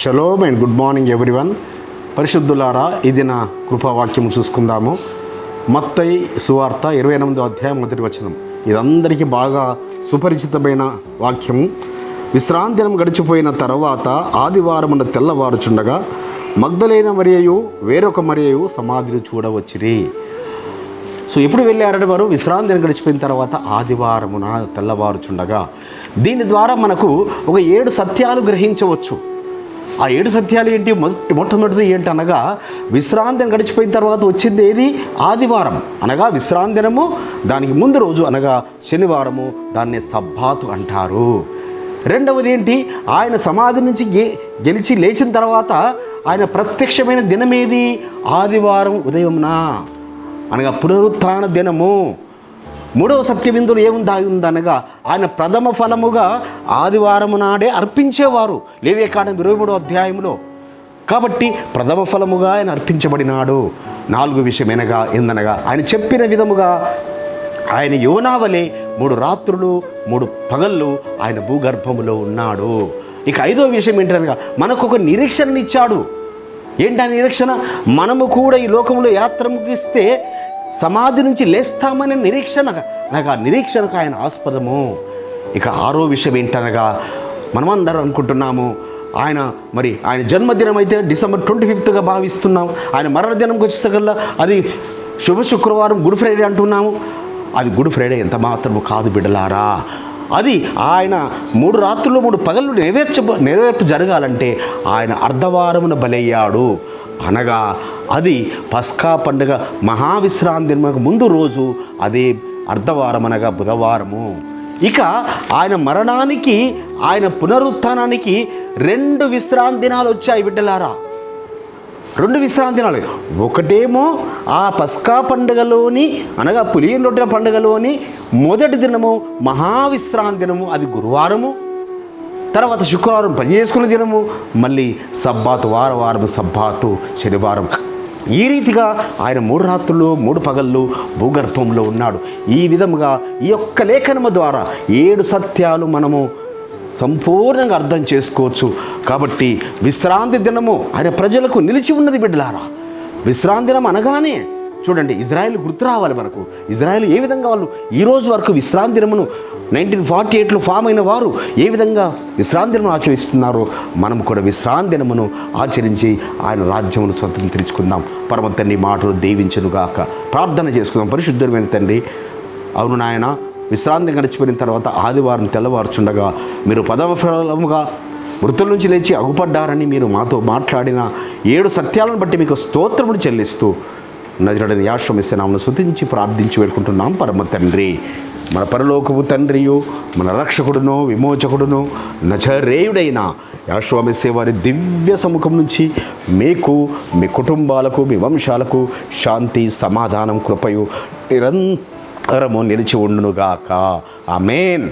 Shalom and good morning everyone. పరిశుద్ధులారా, ఇది నా కృపావాక్యం చూసుకుందాము. మత్తయి సువార్త 28వ అధ్యాయం 1వ వచనం. ఇదందరికీ బాగా సుపరిచితమైన వాక్యము. విశ్రాంతి దినం గడిచిపోయిన తర్వాత ఆదివారమున తెల్లవారుచుండగా మగ్దలేన మరియయు వేరొక మరియయు సమాధిని చూడవచ్చిరి. సో ఎప్పుడు వెళ్ళారంటే వారు విశ్రాంతి దినం గడిచిపోయిన తర్వాత ఆదివారమున తెల్లవారుచుండగా. దీని ద్వారా మనకు ఒక 7 సత్యాలు గ్రహించవచ్చు. ఆ 7 సత్యాలు ఏంటి? మొట్టమొదటిది ఏంటి అనగా, విశ్రాంతి దినం గడిచిపోయిన తర్వాత వచ్చింది ఏది? ఆదివారం అనగా విశ్రాంతి దినము. దానికి ముందు రోజు అనగా శనివారము, దాన్నే సబ్బాతు అంటారు. రెండవది ఏంటి? ఆయన సమాధి నుంచి గెలిచి లేచిన తర్వాత ఆయన ప్రత్యక్షమైన దినమేది? ఆదివారం ఉదయంన అనగా పునరుత్థాన దినము. మూడవ సత్యం ఇందులో ఏముందనగా, ఆయన ప్రథమ ఫలముగా ఆదివారం నాడే అర్పించేవారు. లేవియకాండం 23వ అధ్యాయంలో. కాబట్టి ప్రథమ ఫలముగా ఆయన అర్పించబడినాడు. 4వ విషయం ఏందనగా, ఆయన చెప్పిన విధముగా ఆయన యోనావలే 3 రాత్రులు 3 పగళ్ళు ఆయన భూగర్భములో ఉన్నాడు. ఇక 5వ విషయం ఏంటనగా, మనకు ఒక నిరీక్షణనిచ్చాడు. ఏంటి ఆ నిరీక్షణ? మనము కూడా ఈ లోకంలో యాత్ర ముగిస్తే సమాధి నుంచి లేస్తామనే నిరీక్షణకు ఆయన ఆస్పదము. ఇక 6వ విషయం ఏంటనగా, మనమందరం అనుకుంటున్నాము ఆయన జన్మదినం అయితే December 25గా భావిస్తున్నాం. ఆయన మరణదినంకి వచ్చేసరికల్లా అది శుభ శుక్రవారం, గుడ్ ఫ్రైడే అంటున్నాము. అది గుడ్ ఫ్రైడే ఎంత మాత్రము కాదు బిడ్డలారా. అది ఆయన 3 రాత్రులు 3 పగళ్ళు నెరవేర్పు జరగాలంటే ఆయన అర్ధవారమున బలయ్యాడు. అనగా అది పస్కా పండుగ మహావిశ్రాంతి దినమునకు ముందు రోజు, అదే అర్ధవారం అనగా బుధవారము. ఇక ఆయన మరణానికి ఆయన పునరుత్థానానికి 2 విశ్రాంతి దినాలు వచ్చాయి బిడ్డలారా. 2 విశ్రాంతి దినాలు. ఒకటేమో ఆ పస్కా పండుగలోని అనగా పులియని రొట్టెల పండుగలోని మొదటి దినము మహావిశ్రాంతి దినము, అది గురువారము. తర్వాత శుక్రవారం పని చేసుకునే దినము, మళ్ళీ సబ్బాతు వారము సబ్బాతు శనివారం. ఈ రీతిగా ఆయన 3 రాత్రులు 3 పగళ్ళు భూగర్భంలో ఉన్నాడు. ఈ విధముగా ఈ యొక్క లేఖనము ద్వారా 7 సత్యాలు మనము సంపూర్ణంగా అర్థం చేసుకోవచ్చు. కాబట్టి విశ్రాంతి దినము ఆయన ప్రజలకు నిలిచి ఉన్నది బిడ్డలారా. విశ్రాంతి దినం అనగానే చూడండి, ఇజ్రాయెల్ గుర్తు రావాలి మనకు. ఇజ్రాయెల్ ఏ విధంగా వాళ్ళు ఈ రోజు వరకు విశ్రాంతి దినమును 1948లో ఫామ్ అయిన వారు ఏ విధంగా విశ్రాంతి దినమును ఆచరిస్తున్నారో, మనం కూడా విశ్రాంతి దినమును ఆచరించి ఆయన రాజ్యమును స్వతంత్రించుకుందాం. పరమ తండ్రి మాటలు దీవించునుగాక. ప్రార్థన చేసుకుందాం. పరిశుద్ధమైన తండ్రి, అవును నాయన, విశ్రాంతి గడిచిపోయిన తర్వాత ఆదివారం తెల్లవారుచుండగా మీరు ప్రథమ ఫలముగా మృతుల నుంచి లేచి అగుపడ్డారని మీరు మాతో మాట్లాడిన 7 సత్యాలను బట్టి మీకు స్తోత్రములు చెల్లిస్తూ నజరేయుడైన యేసు మెస్సియా నామమున స్తుతించి ప్రార్థించి వేడుకుంటున్నాం. పరమ తండ్రి, మన పరలోకపు తండ్రియు, మన రక్షకుడును విమోచకుడును నజరేయుడైన యేసు మెస్సియా వారి దివ్య సముఖం నుంచి మీకు, మీ కుటుంబాలకు, మీ వంశాలకు శాంతి, సమాధానం, కృపయు నిరంతరము నిలిచి ఉండునుగాక. ఆమేన్.